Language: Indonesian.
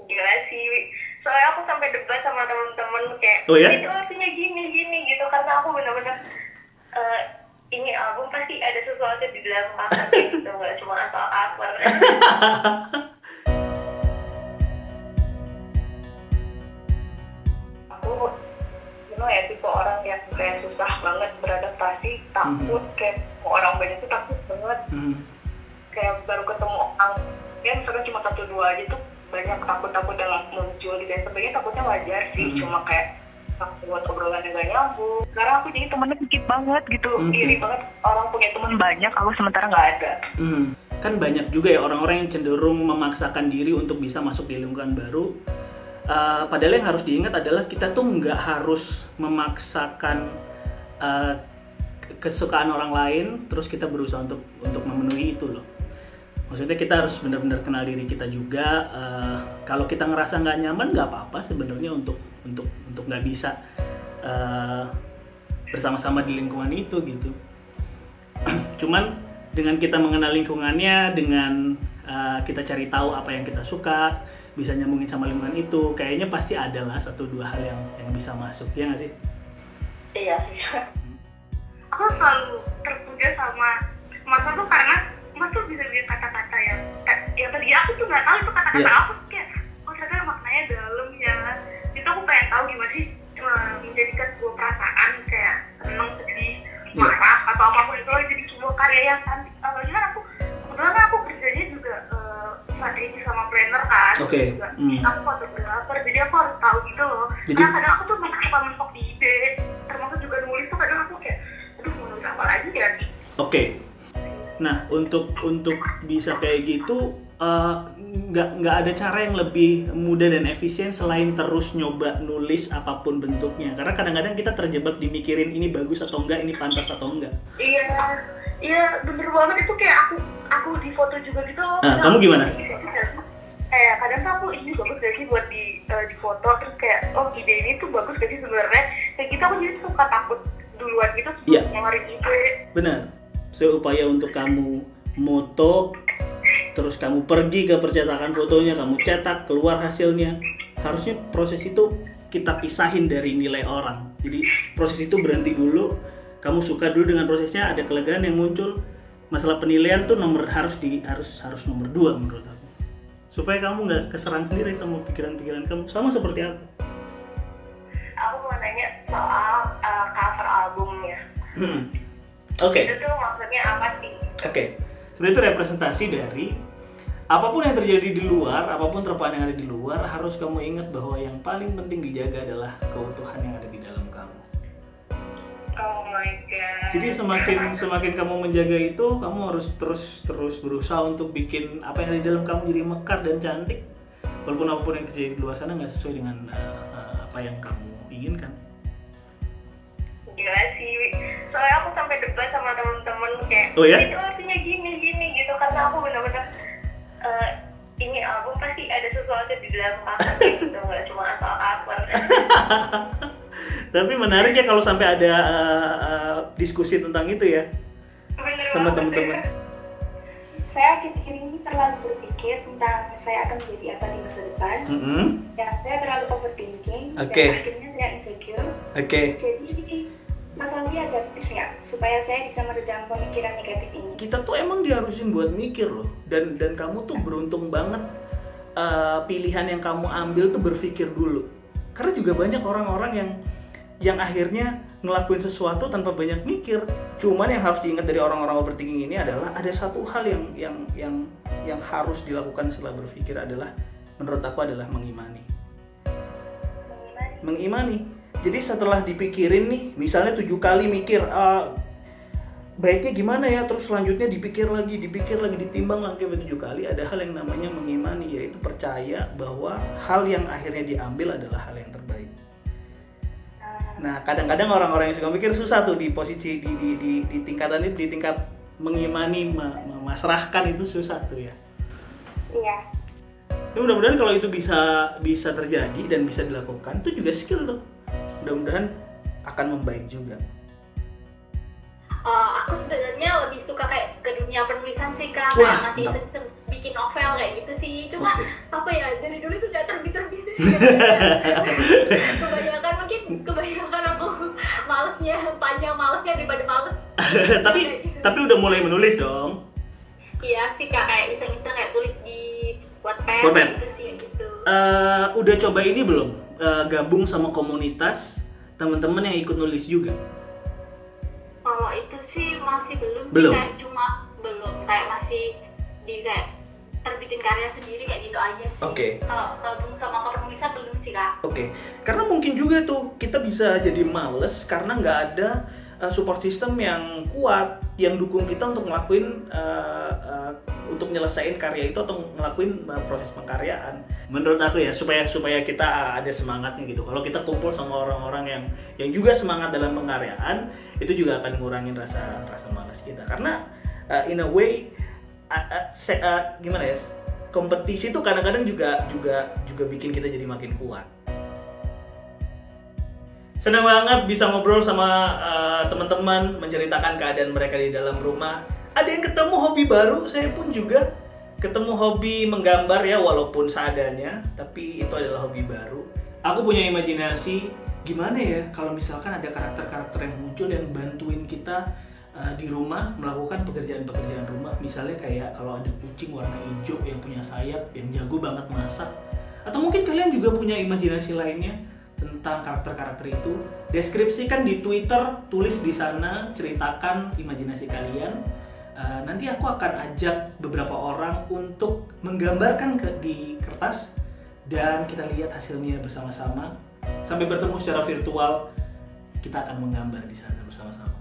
Gila sih, soalnya aku sampai debat sama temen-temen kayak Oh ya? itu artinya gini gitu, karena aku bener-bener ini album pasti ada sesuatu di dalam kakak gitu, nggak cuma asal cover. Aku ya tipe orang yang kayak susah banget beradaptasi, takut kayak orang banyak tuh takut banget. Kayak baru ketemu orang ya misalkan cuma 1-2 aja tuh banyak takut yang muncul dan sebenarnya takutnya wajar sih, cuma kayak takut obrolan yang gak nyambung. Sekarang aku jadi temennya dikit banget gitu, iri banget orang punya teman banyak, aku sementara nggak ada. Kan banyak juga ya orang-orang yang cenderung memaksakan diri untuk bisa masuk di lingkungan baru. Padahal yang harus diingat adalah kita tuh nggak harus memaksakan kesukaan orang lain terus kita berusaha untuk memenuhi itu loh. Maksudnya kita harus benar-benar kenal diri kita juga. Kalau kita ngerasa nggak nyaman nggak apa-apa sebenarnya untuk nggak bisa bersama-sama di lingkungan itu gitu. Cuman dengan kita mengenal lingkungannya, dengan kita cari tahu apa yang kita suka, bisa nyambungin sama lingkungan itu, kayaknya pasti ada lah 1-2 hal yang bisa masuk, ya nggak sih? Iya sih. Aku selalu terpuja sama Mas tuh karena Mas tuh bisa bikin kata-kata yang tadi aku tuh nggak tahu itu kata-kata apa, kayak ternyata maknanya dalam ya. Itu aku pengen tahu gimana sih menjadikan sebuah perasaan kayak seneng, sedih, marah atau apapun itu jadi sebuah karya yang cantik. Gimana kebetulan aku kerjanya juga strategi sama planner kan. Aku fotografer, jadi aku harus tahu gitu loh. Karena kadang aku tuh suka mentok di ide, termasuk juga nulis tuh kadang aku kayak aduh mau nulis apa lagi ya. Nah untuk bisa kayak gitu nggak ada cara yang lebih mudah dan efisien selain terus nyoba nulis apapun bentuknya, karena kadang-kadang kita terjebak dimikirin ini bagus atau enggak, ini pantas atau enggak. Iya bener banget, itu kayak aku di foto juga gitu loh. Kamu gimana? Kadang tuh aku ini bagus gak sih buat di foto, terus kayak ide ini tuh bagus gak sih sebenarnya, kayak gitu aku jadi suka takut duluan gitu sebelum ngeluarin ide. Benar. Saya upaya untuk kamu moto, terus kamu pergi ke percetakan fotonya, kamu cetak, keluar hasilnya. Harusnya proses itu kita pisahin dari nilai orang. Jadi proses itu berhenti dulu, kamu suka dulu dengan prosesnya, ada kelegaan yang muncul. Masalah penilaian tuh harus nomor 2 menurut aku. Supaya kamu nggak keserang sendiri sama pikiran-pikiran kamu, sama seperti aku. Aku mau nanya soal cover albumnya. Itu tuh maksudnya apa sih? Sebenarnya itu representasi dari apapun yang terjadi di luar, apapun terpaan yang ada di luar, harus kamu ingat bahwa yang paling penting dijaga adalah keutuhan yang ada di dalam kamu. Oh my god. Jadi semakin kamu menjaga itu, kamu harus terus berusaha untuk bikin apa yang ada di dalam kamu jadi mekar dan cantik, walaupun apapun yang terjadi di luar sana nggak sesuai dengan apa yang kamu inginkan. Gila sih, soalnya aku sampai debat sama temen-temen kayak itu artinya gini gitu, karena aku bener-bener ini album pasti ada sesuatu di dalam kakak gitu, nggak cuma asal cover. Tapi menarik ya kalau sampai ada diskusi tentang itu ya. Bener sama banget, teman-teman. Saya akhir-akhir ini terlalu berpikir tentang saya akan menjadi apa di masa depan. Ya, saya terlalu overthinking dan akhirnya saya insecure. Jadi Mas Andi ada tips nggak supaya saya bisa meredam pemikiran negatif ini? Kita tuh emang diharusin buat mikir loh, dan kamu tuh beruntung banget pilihan yang kamu ambil tuh berpikir dulu. Karena juga banyak orang-orang yang akhirnya ngelakuin sesuatu tanpa banyak mikir. Cuman yang harus diingat dari orang-orang overthinking ini adalah ada satu hal yang harus dilakukan setelah berpikir adalah, menurut aku adalah mengimani. Jadi setelah dipikirin nih, misalnya 7 kali mikir baiknya gimana ya, terus selanjutnya dipikir lagi, ditimbang lagi 7 kali, ada hal yang namanya mengimani, yaitu percaya bahwa hal yang akhirnya diambil adalah hal yang terbaik. Nah, kadang-kadang orang-orang yang suka mikir susah tuh di posisi di tingkatan itu, di tingkat mengimani, memasrahkan itu susah tuh ya. Iya. Ya, mudah-mudahan kalau itu bisa terjadi dan bisa dilakukan, itu juga skill tuh. Mudah-mudahan akan membaik juga. Aku sebenarnya lebih suka kayak ke dunia penulisan sih Kak, kayak masih bikin novel kayak gitu sih. Cuma apa ya, dari dulu itu gak kebanyakan aku malesnya panjang, malesnya daripada males. tapi udah mulai menulis dong. Iya sih Kak, kayak iseng-iseng kayak tulis di Wattpad gitu sih gitu. Udah coba ini belum? Gabung sama komunitas teman-teman yang ikut nulis juga? Kalau itu sih masih belum. Kayak cuma belum, kayak masih di kayak terbitin karya sendiri kayak gitu aja sih. Oke. Kalau gabung sama penulisan belum sih Kak. Oke. Karena mungkin juga tuh kita bisa jadi males karena nggak ada support system yang kuat yang dukung kita untuk ngelakuin untuk nyelesain karya itu atau ngelakuin proses pengkaryaan. Menurut aku ya supaya kita ada semangatnya gitu. Kalau kita kumpul sama orang-orang yang juga semangat dalam pengkaryaan, itu juga akan ngurangin rasa malas kita. Karena in a way gimana ya, kompetisi itu kadang-kadang juga bikin kita jadi makin kuat. Senang banget bisa ngobrol sama teman-teman, menceritakan keadaan mereka di dalam rumah. Ada yang ketemu hobi baru, saya pun juga ketemu hobi menggambar ya, walaupun seadanya, tapi itu adalah hobi baru. Aku punya imajinasi gimana ya kalau misalkan ada karakter-karakter yang muncul yang bantuin kita di rumah melakukan pekerjaan-pekerjaan rumah. Misalnya kayak kalau ada kucing warna hijau yang punya sayap, yang jago banget masak. Atau mungkin kalian juga punya imajinasi lainnya tentang karakter-karakter itu. Deskripsikan di Twitter, tulis di sana, ceritakan imajinasi kalian. Nanti aku akan ajak beberapa orang untuk menggambarkan di kertas dan kita lihat hasilnya bersama-sama. Sampai bertemu secara virtual, kita akan menggambar di sana bersama-sama.